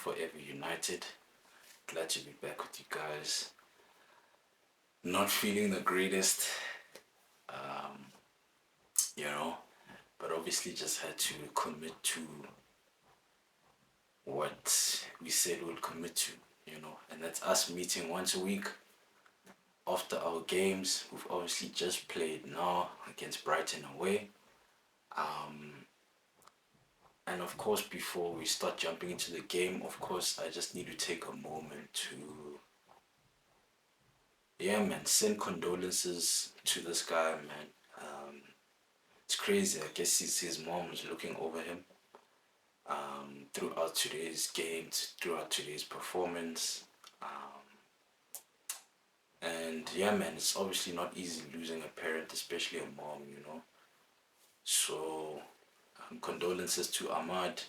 Forever United. Glad to be back with you guys. Not feeling the greatest, um, you know, but obviously just had to commit to what we said we'd commit to, and that's us meeting once a week after our games. We've obviously just played now against Brighton away. And of course, before we start jumping into the game, of course, I just need to take a moment to, yeah, man, send condolences to this guy, man. It's crazy. I guess his mom was looking over him throughout today's games, throughout today's performance. And yeah, man, it's obviously not easy losing a parent, especially a mom. So, condolences to Ahmad.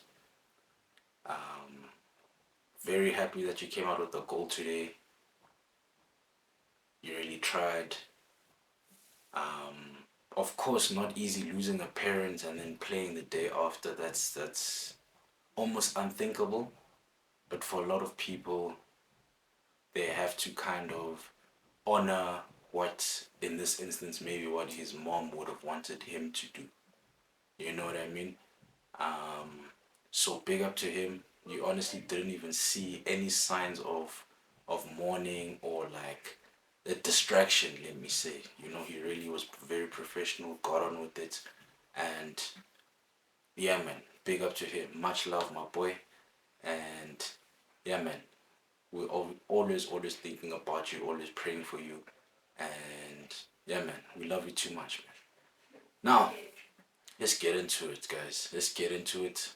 Very happy that you came out with a goal today. You really tried. Of course, not easy losing a parent and then playing the day after. That's almost unthinkable. But for a lot of people, they have to kind of honor what, in this instance, maybe what his mom would have wanted him to do. You know what I mean? So big up to him. You honestly didn't even see any signs of mourning or like a distraction, let me say. He really was very professional, got on with it. And yeah, man, big up to him. Much love, my boy. And yeah, man, we're always thinking about you, always praying for you. And yeah, man, we love you too much, man. Now, let's get into it, guys. Let's get into it.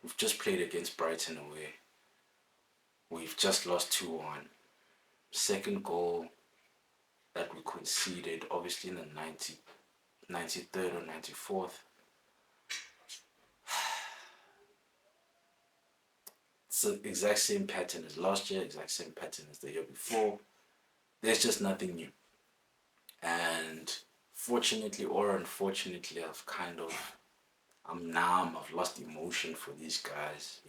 We've just played against Brighton away. We've just lost 2-1. Second goal that we conceded, obviously in the 93rd or 94th. It's the exact same pattern as last year, exact same pattern as the year before. There's just nothing new. And fortunately or unfortunately, I'm numb. I've lost emotion for these guys.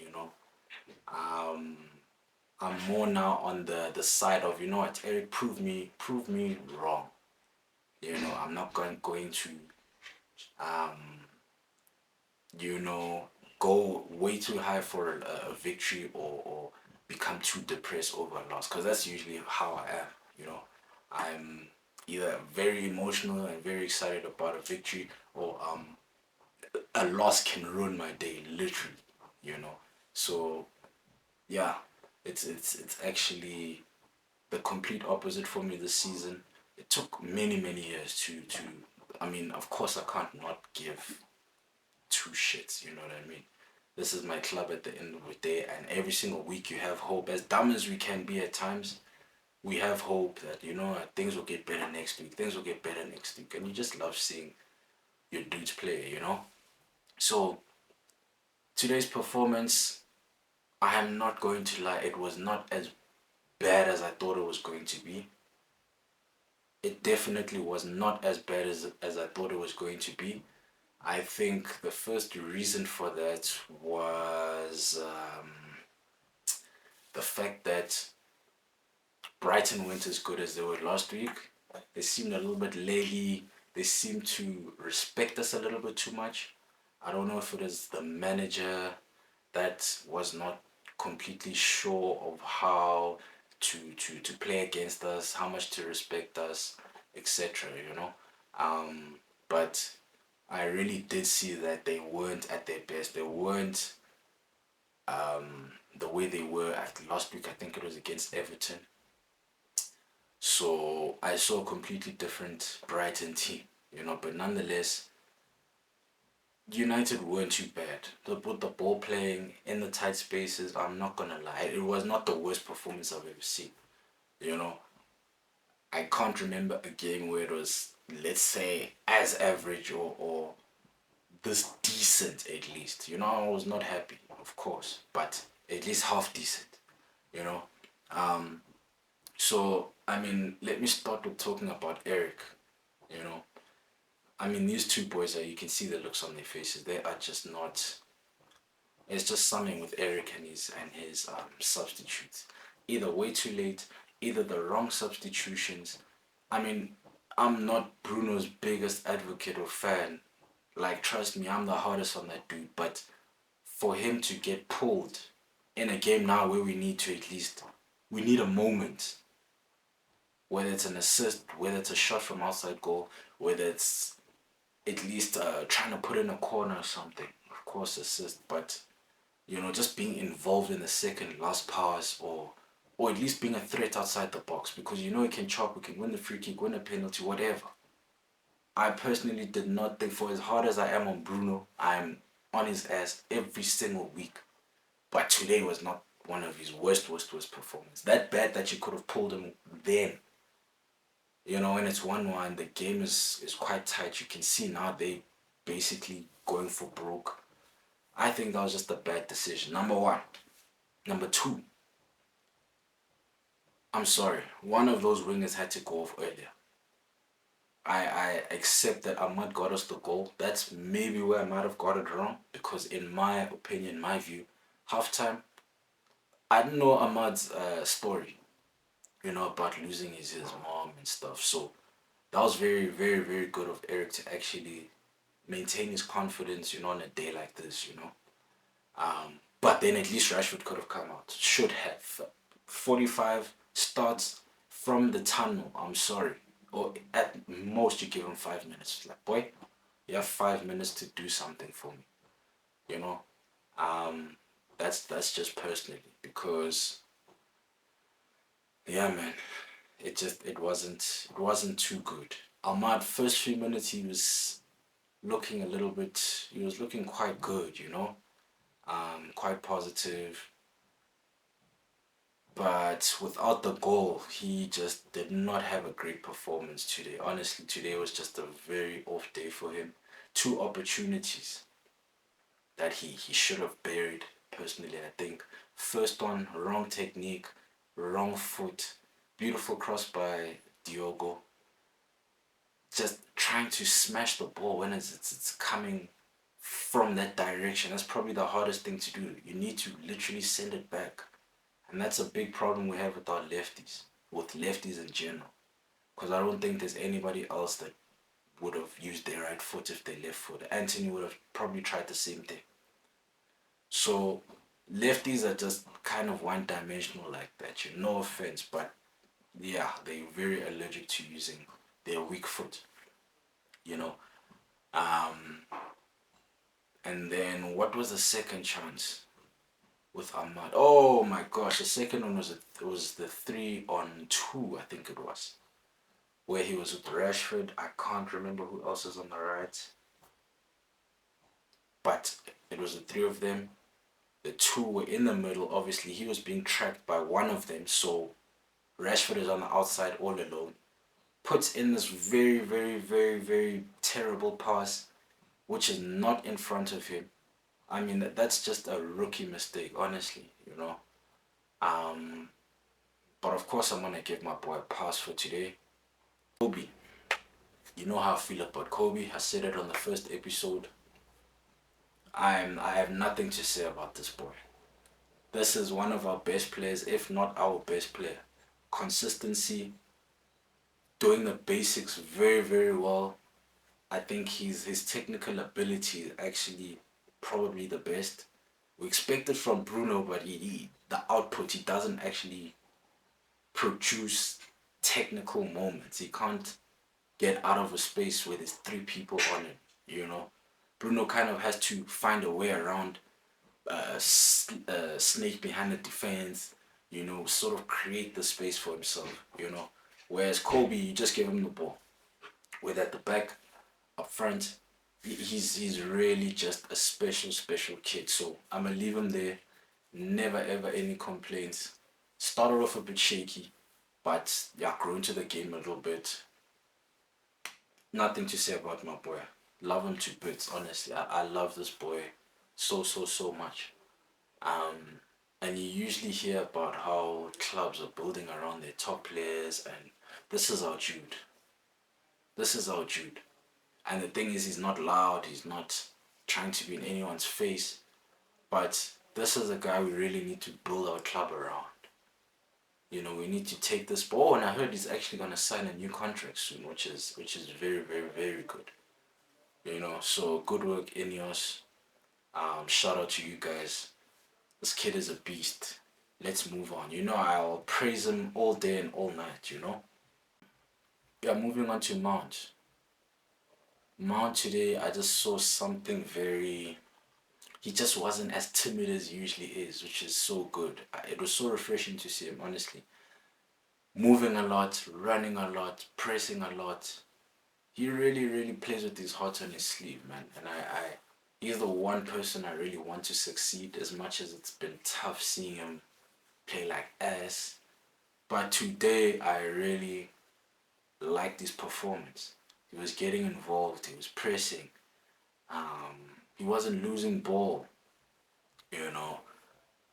I'm more now on the side of, what, Erik, prove me wrong. I'm not going to go way too high for a victory, or become too depressed over a loss, because that's usually how I am. I'm either very emotional and very excited about a victory, or a loss can ruin my day, literally. So yeah, it's actually the complete opposite for me this season. It took many years to I mean, of course I can't not give two shits, you know what I mean? This is my club at the end of the day, and every single week you have hope. As dumb as we can be at times, we have hope that, things will get better next week, and you just love seeing your dudes play. So, today's performance, I am not going to lie, it was not as bad as I thought it was going to be. It definitely was not as bad as I thought it was going to be. I think the first reason for that was the fact that Brighton weren't as good as they were last week. They seemed a little bit leggy. They seemed to respect us a little bit too much. I don't know if it is the manager that was not completely sure of how to play against us, how much to respect us, etc. But I really did see that they weren't at their best. They weren't the way they were at last week. I think it was against Everton. So I saw a completely different Brighton team. But nonetheless, United weren't too bad. They put the ball playing in the tight spaces. I'm not gonna lie, it was not the worst performance I've ever seen. I can't remember a game where it was, let's say, as average or this decent, at least. I was not happy, of course, but at least half decent. You know. So I mean, let me start with talking about Erik. You know, I mean, these two boys, you can see the looks on their faces. They are just not It's just something with Erik and his substitutes. Either way too late, either the wrong substitutions. I mean, I'm not Bruno's biggest advocate or fan. Like, trust me, I'm the hardest on that dude. But for him to get pulled in a game now where we need to at least, we need a moment, whether it's an assist, whether it's a shot from outside goal, whether it's at least trying to put in a corner or something. Of course, assist, but just being involved in the second last pass, or at least being a threat outside the box, because he can chop, we can win the free kick, win a penalty, whatever. I personally did not think, for as hard as I am on Bruno, I'm on his ass every single week. But today was not one of his worst performances. That bad that you could have pulled him then. When it's 1-1, the game is quite tight. You can see now they basically going for broke. I think that was just a bad decision. Number one. Number two, I'm sorry. One of those wingers had to go off earlier. I accept that Ahmad got us the goal. That's maybe where I might have got it wrong, because in my opinion, my view, halftime, I didn't know Ahmad's story, about losing his mom and stuff. So that was very, very, very good of Erik to actually maintain his confidence, on a day like this. But then at least Rashford could have come out. Should have. 45 starts from the tunnel. I'm sorry. Or at most you give him 5 minutes. Like, boy, you have 5 minutes to do something for me. You know. Um, that's just personally, because yeah, man, it wasn't too good. Ahmad, first few minutes he was looking quite good. Quite positive. But without the goal, he just did not have a great performance today. Honestly, today was just a very off day for him. Two opportunities that he should have buried, personally, I think. First one, wrong technique, wrong foot. Beautiful cross by Diogo. Just trying to smash the ball when it's coming from that direction. That's probably the hardest thing to do. You need to literally send it back. And that's a big problem we have with our lefties, with lefties in general. Because I don't think there's anybody else that would have used their right foot if they left foot. Anthony would have probably tried the same thing. So lefties are just kind of one dimensional like that. No offense, but yeah, they're very allergic to using their weak foot, you know. Um, and then what was the second chance with Ahmad? Oh my gosh, the second one was the 3-on-2, I think it was, where he was with Rashford. I can't remember who else is on the right, but it was the three of them. The two were in the middle. Obviously, he was being tracked by one of them, so Rashford is on the outside all alone. Puts in this very, very, very, very terrible pass, which is not in front of him. I mean, that's just a rookie mistake, honestly. Um, but of course, I'm gonna give my boy a pass for today. Kobe, you know how I feel about Kobe. I said it on the first episode. I have nothing to say about this boy. This is one of our best players, if not our best player. Consistency, doing the basics very, very well. I think his technical ability is actually probably the best. We expect it from Bruno, but the output, he doesn't actually produce technical moments. He can't get out of a space where there's three people on it. Bruno kind of has to find a way around, snake behind the defense, sort of create the space for himself. Whereas Kobe, you just give him the ball. Whether at the back, up front, he's really just a special, special kid. So I'm gonna leave him there. Never ever any complaints. Started off a bit shaky, but yeah, grew into the game a little bit. Nothing to say about my boy. Love him to bits, honestly. I love this boy so, so, so much. Um, and you usually hear about how clubs are building around their top players, and this is our Jude. This is our Jude. And the thing is, he's not loud, he's not trying to be in anyone's face, But this is a guy we really need to build our club around. We need to take this ball, and I heard he's actually gonna sign a new contract soon, which is very, very, very good. So good work, Ineos. Shout out to you guys. This kid is a beast. Let's move on. I'll praise him all day and all night. Yeah, moving on to Mount. Mount today, I just saw something very. He just wasn't as timid as he usually is, which is so good. It was so refreshing to see him, honestly. Moving a lot, running a lot, pressing a lot. He really, really plays with his heart on his sleeve, man. And he's the one person I really want to succeed, as much as it's been tough seeing him play like ass. But today, I really liked his performance. He was getting involved, he was pressing, he wasn't losing ball, you know,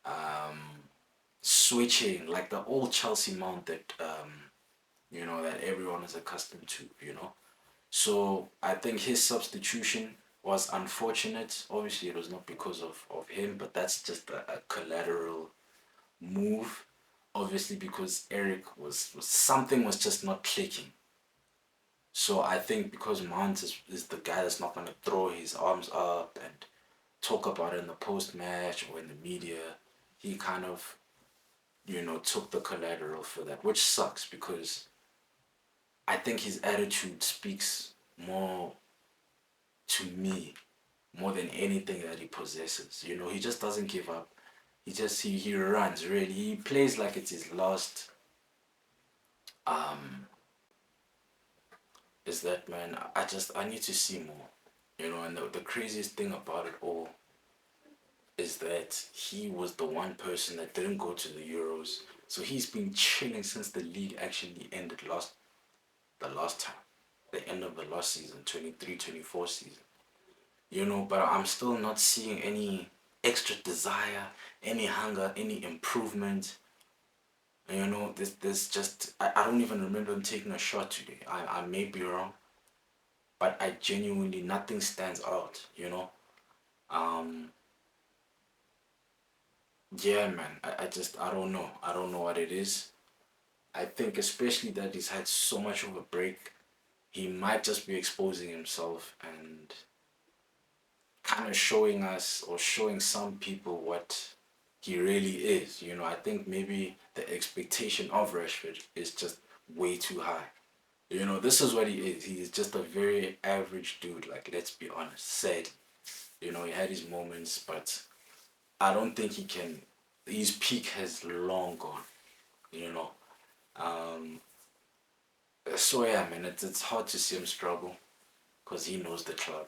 um, switching like the old Chelsea Mount that everyone is accustomed to. So I think his substitution was unfortunate. Obviously, it was not because of him, but that's just a collateral move. Obviously, because Erik was something was just not clicking. So I think because Mount is the guy that's not going to throw his arms up and talk about it in the post match or in the media, he kind of, took the collateral for that, which sucks because I think his attitude speaks more to me more than anything that he possesses. He just doesn't give up. He runs really. He plays like it's his last. Is that, man? I need to see more. And the craziest thing about it all is that he was the one person that didn't go to the Euros. So he's been chilling since the league actually ended the last time. The end of the last season, 23-24 season. But I'm still not seeing any extra desire, any hunger, any improvement. There's just I don't even remember him taking a shot today. I may be wrong, but I genuinely nothing stands out. Um, yeah, man. I don't know. I don't know what it is. I think especially that he's had so much of a break, he might just be exposing himself and kind of showing us or showing some people what he really is. I think maybe the expectation of Rashford is just way too high. This is what he is. He is just a very average dude. Like, let's be honest. Sad. He had his moments, but I don't think he can. His peak has long gone. You know. Um. So yeah, man, it's hard to see him struggle because he knows the club.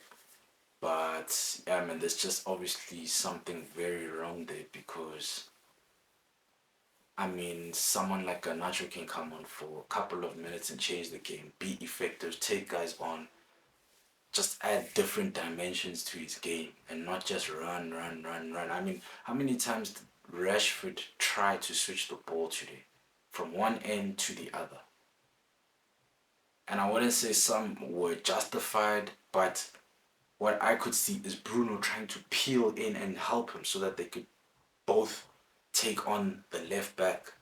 But yeah, man, there's just obviously something very wrong there because I mean, someone like Garnacho can come on for a couple of minutes and change the game, be effective, take guys on, just add different dimensions to his game and not just run, run, run, run. I mean, how many times did Rashford try to switch the ball today from one end to the other? And I wouldn't say some were justified, but what I could see is Bruno trying to peel in and help him so that they could both take on the left back.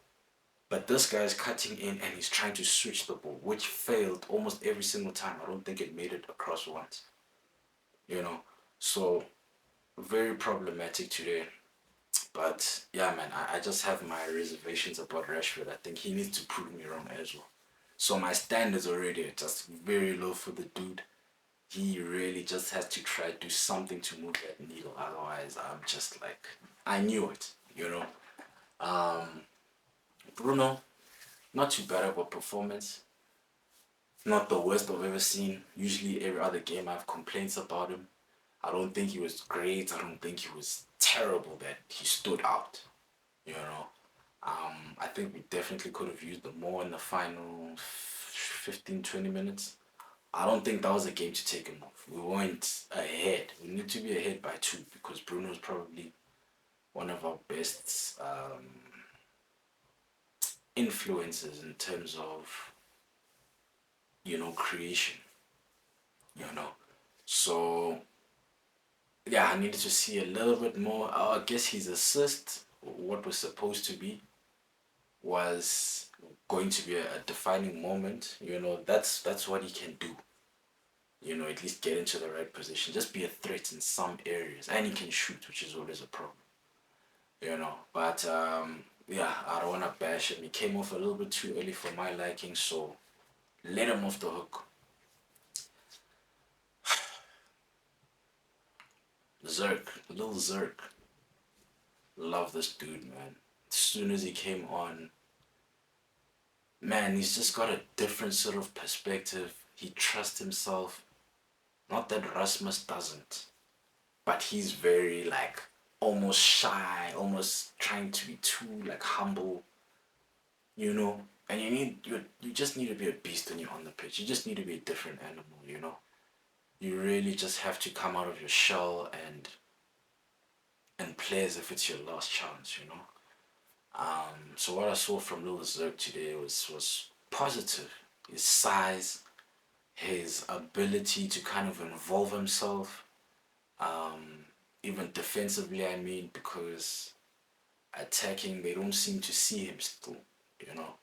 But this guy is cutting in and he's trying to switch the ball, which failed almost every single time. I don't think it made it across once. You know, so very problematic today. But yeah, man, I just have my reservations about Rashford. I think he needs to prove me wrong as well. So my standards already are just very low for the dude. He really just has to try to do something to move that needle. Otherwise, I'm just like, I knew it. Um, Bruno, not too bad of a performance. Not the worst I've ever seen. Usually, every other game I have complaints about him. I don't think he was great. I don't think he was terrible that he stood out. You know, I think we definitely could have used him more in the final 15-20 minutes. I don't think that was a game to take him off. We weren't ahead. We need to be ahead by two because Bruno's probably one of our best influences in terms of, creation. You know, so yeah, I needed to see a little bit more. I guess his assist, what was supposed to be, was going to be a defining moment. That's what he can do. At least get into the right position, just be a threat in some areas, and he can shoot, which is always a problem. But yeah, I don't want to bash him. He came off a little bit too early for my liking, so let him off the hook. Little Zirk, love this dude, man. As soon as he came on, man, he's just got a different sort of perspective. He trusts himself. Not that Rasmus doesn't, but he's very like almost shy, almost trying to be too like humble, you know. And you just need to be a beast when you're on the pitch. You just need to be a different animal. You really just have to come out of your shell and play as if it's your last chance. So what I saw from Lil Zerk today was positive. His size, his ability to kind of involve himself, um, even defensively. I mean, because attacking, they don't seem to see him still. You know,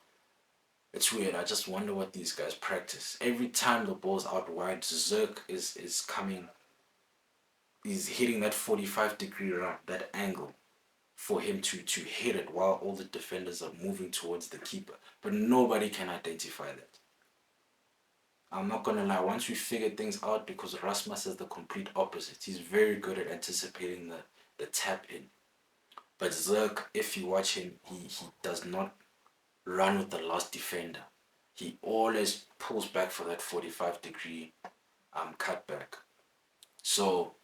it's weird. I just wonder what these guys practice. Every time the ball's out wide, Zerk is coming. He's hitting that 45-degree round, that angle, for him to hit it while all the defenders are moving towards the keeper. But nobody can identify that. I'm not gonna lie, once we figured things out, because Rasmus is the complete opposite. He's very good at anticipating the tap in. But Zerk, if you watch him, he does not run with the last defender. He always pulls back for that 45-degree cutback. So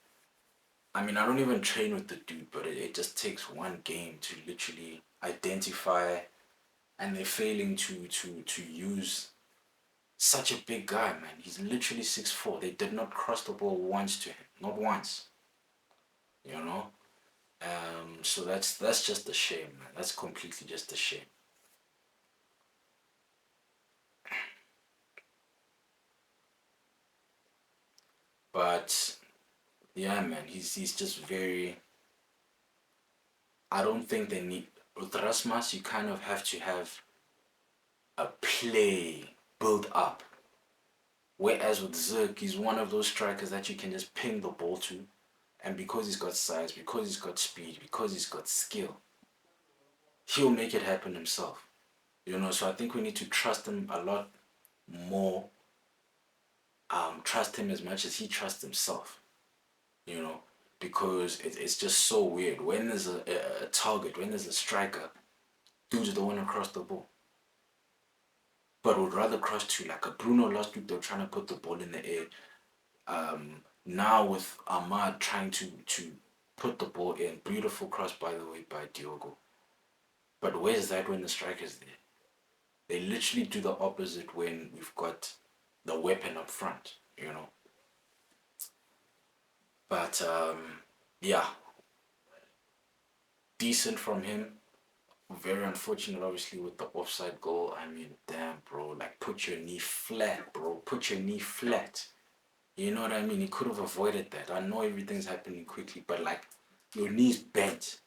I mean, I don't even train with the dude, but it just takes one game to literally identify, and they're failing to use such a big guy, man. He's literally 6'4". They did not cross the ball once to him, not once. You know, so that's just a shame, man. That's completely just a shame. But yeah, man, he's just very. I don't think they need with Rasmus. You kind of have to have a play build up. Whereas with Zirk, he's one of those strikers that you can just ping the ball to, and because he's got size, because he's got speed, because he's got skill, he'll make it happen himself. So I think we need to trust him a lot more. Trust him as much as he trusts himself. You know, because it's just so weird when there's a target, when there's a striker, dudes don't want to cross the ball, but would rather cross to like a Bruno last week. They're trying to put the ball in the air. Now with Ahmad trying to put the ball in, beautiful cross by the way by Diogo. But where's that when the striker's there? They literally do the opposite when we've got the weapon up front. But yeah, decent from him. Very unfortunate, obviously, with the offside goal. I mean, damn, bro. Like, put your knee flat, bro. Put your knee flat. You know what I mean? He could have avoided that. I know everything's happening quickly, but like your knee's bent.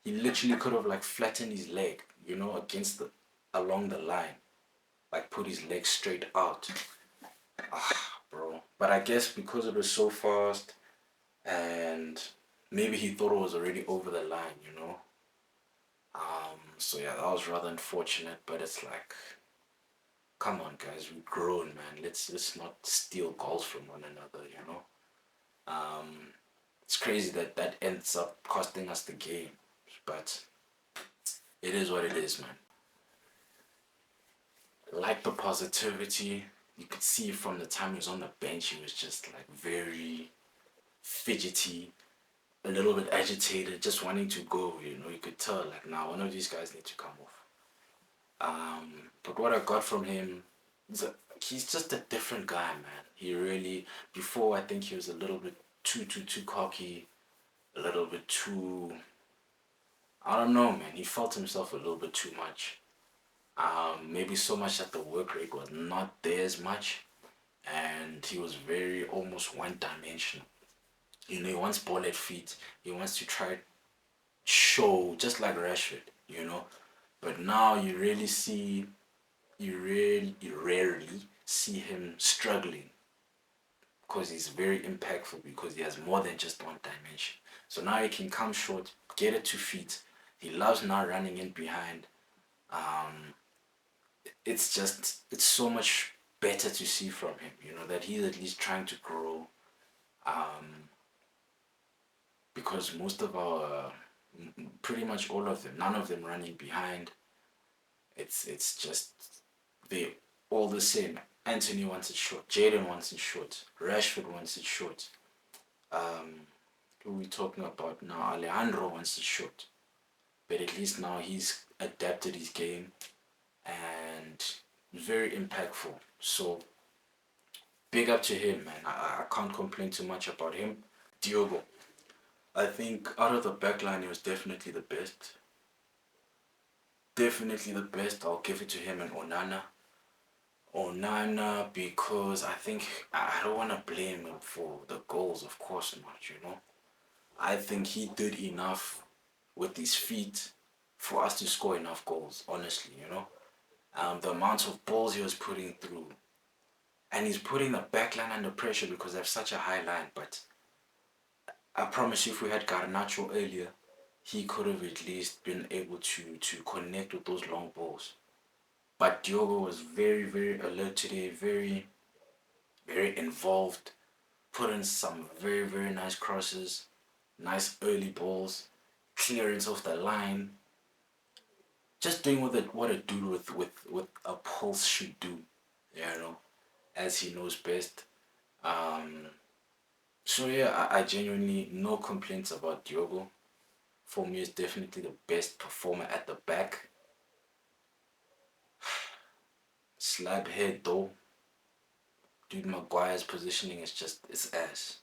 He literally could have like flattened his leg, against along the line. Like put his leg straight out. Bro. But I guess because it was so fast and maybe he thought it was already over the line. So yeah, that was rather unfortunate, but it's like come on guys, we're grown, man. Let's not steal goals from one another. Um, it's crazy that that ends up costing us the game, but it is what it is, man. Like the positivity, you could see from the time he was on the bench, he was just like very fidgety, a little bit agitated, just wanting to go. You could tell like now one of these guys need to come off. But what I got from him is he's just a different guy, man. He really before I think he was a little bit too cocky, a little bit too. I don't know, man. He felt himself a little bit too much. Maybe so much that the work rate was not there as much, and he was very almost one dimensional. He wants ball at feet. He wants to try show just like Rashford. But now you rarely see him struggling because he's very impactful because he has more than just one dimension. So now he can come short, get it to feet. He loves now running in behind. Um, it's so much better to see from him, that he's at least trying to grow. Um, because most of pretty much all of them, none of them running behind. It's just they all the same. Anthony wants it short. Jaden wants it short. Rashford wants it short. Um, who are we talking about now? Alejandro wants it short. But at least now he's adapted his game and very impactful. So big up to him, man. I can't complain too much about him. Diogo, I think out of the backline, he was definitely the best. Definitely the best. I'll give it to him and Onana. Onana, because I think I don't want to blame him for the goals, of course not. I think he did enough with his feet for us to score enough goals, honestly. The amount of balls he was putting through. And he's putting the backline under pressure because they have such a high line. But I promise you, if we had Garnacho earlier, he could have at least been able to connect with those long balls. But Diogo was very, very alert today, very, very involved, put in some very, very nice crosses, nice early balls, clearance off the line, just doing what a dude with a pulse should do, as he knows best. Um, so yeah, I genuinely no complaints about Diogo. For me, is definitely the best performer at the back. Slab head though, dude. Maguire's positioning is just it's ass.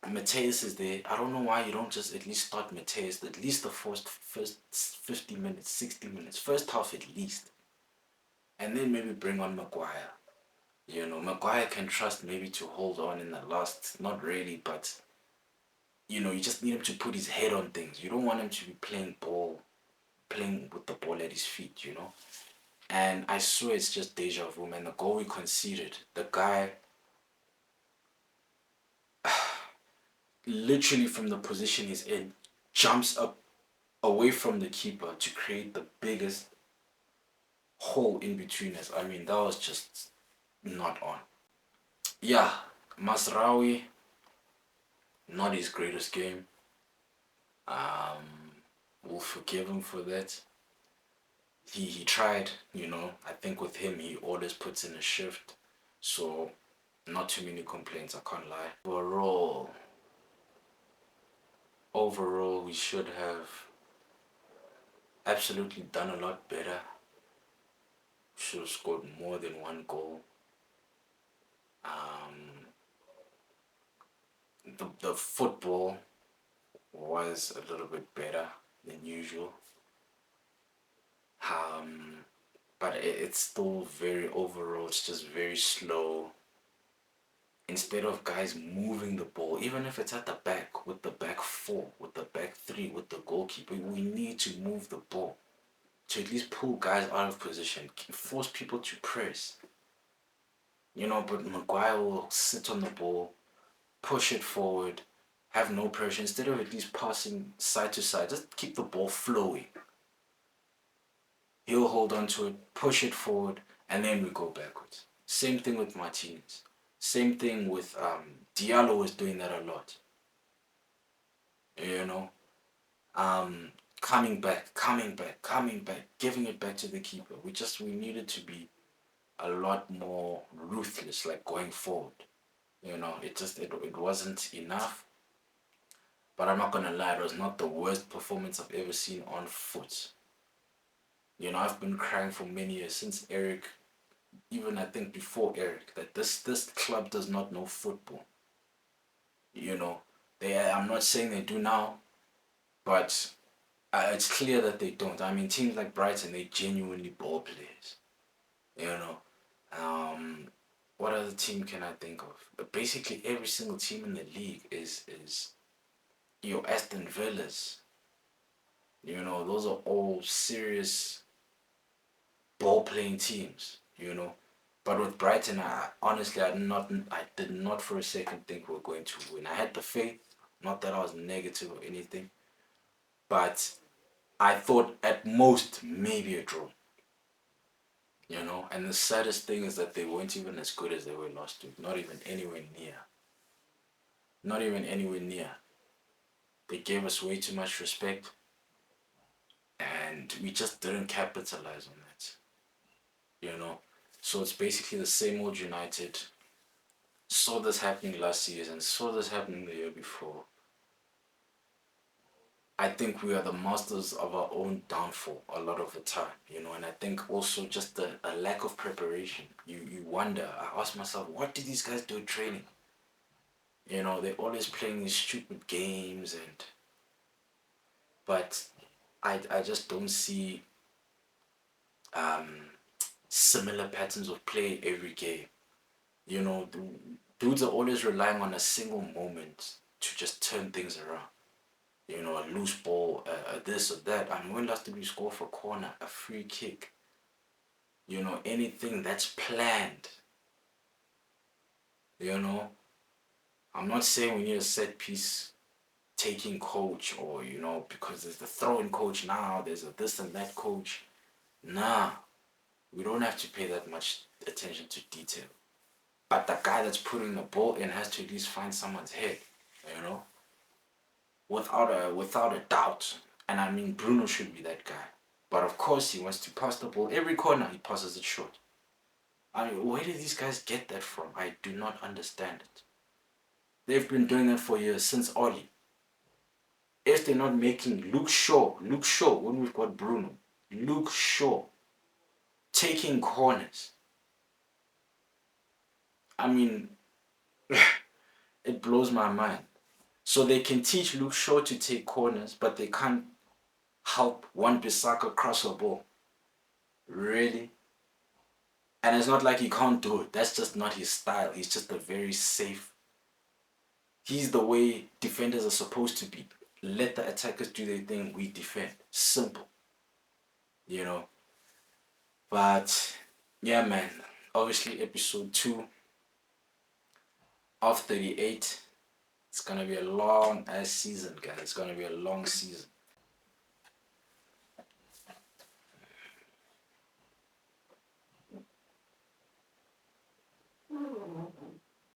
Mateus is there. I don't know why you don't just at least start Mateus at least the first 50 minutes, 60 minutes, first half at least, and then maybe bring on Maguire. Maguire can trust maybe to hold on in the last, not really, but you just need him to put his head on things. You don't want him to be playing with the ball at his feet. And I swear it's just deja vu, man. The goal we conceded, the guy literally from the position he's in jumps up away from the keeper to create the biggest hole in between us. I mean, that was just not on. Yeah, Masraoui, not his greatest game. Um, we'll forgive him for that. He tried. I think with him he always puts in a shift. So not too many complaints, I can't lie. Overall we should have absolutely done a lot better. Should have scored more than one goal. The football was a little bit better than usual. But it's still very overall. It's just very slow. Instead of guys moving the ball, even if it's at the back, with the back four, with the back three, with the goalkeeper, we need to move the ball to at least pull guys out of position, force people to press. But Maguire will sit on the ball, push it forward, have no pressure, instead of at least passing side to side, just keep the ball flowing. He'll hold on to it, push it forward, and then we go backwards. Same thing with Martinez. Same thing with Diallo was doing that a lot. You know, coming back, giving it back to the keeper. We needed to be a lot more ruthless, like going forward. It wasn't enough. But I'm not gonna lie, it was not the worst performance I've ever seen on foot. I've been crying for many years since Erik, even I think before Erik, that this club does not know football. You know, I'm not saying they do now, but it's clear that they don't. I mean, teams like Brighton, they genuinely ball players. You know, um, what other team can I think of? Basically, every single team in the league is your Aston Villas. Those are all serious ball playing teams. But with Brighton, I did not for a second think we were going to win. I had the faith, not that I was negative or anything, but I thought at most maybe a draw. And the saddest thing is that they weren't even as good as they were last week. Not even anywhere near. Not even anywhere near. They gave us way too much respect, and we just didn't capitalize on that. So it's basically the same old United. Saw this happening last season, saw this happening the year before. I think we are the masters of our own downfall a lot of the time, and I think also just a lack of preparation. You wonder, I ask myself, what do these guys do training? They're always playing these stupid games, but I just don't see um, similar patterns of play every game. The dudes are always relying on a single moment to just turn things around. A loose ball, this or that. I mean, when last did we score for a corner, a free kick? Anything that's planned. I'm not saying we need a set piece taking coach or, because there's the throwing coach now, there's a this and that coach. Nah, we don't have to pay that much attention to detail. But the guy that's putting the ball in has to at least find someone's head, without a doubt. And I mean, Bruno should be that guy. But of course, he wants to pass the ball. Every corner, he passes it short. I mean, where did these guys get that from? I do not understand it. They've been doing that for years, since Oli. If they're not making Luke Shaw, when we've got Bruno, Luke Shaw taking corners. I mean, it blows my mind. So they can teach Luke Shaw to take corners, but they can't help Wan-Bissaka cross a ball. Really? And it's not like he can't do it. That's just not his style. He's just a very safe. He's the way defenders are supposed to be. Let the attackers do their thing. We defend. Simple. But yeah, man. Obviously, episode 2 of 38. It's gonna be a long ass season, guys. It's gonna be a long season.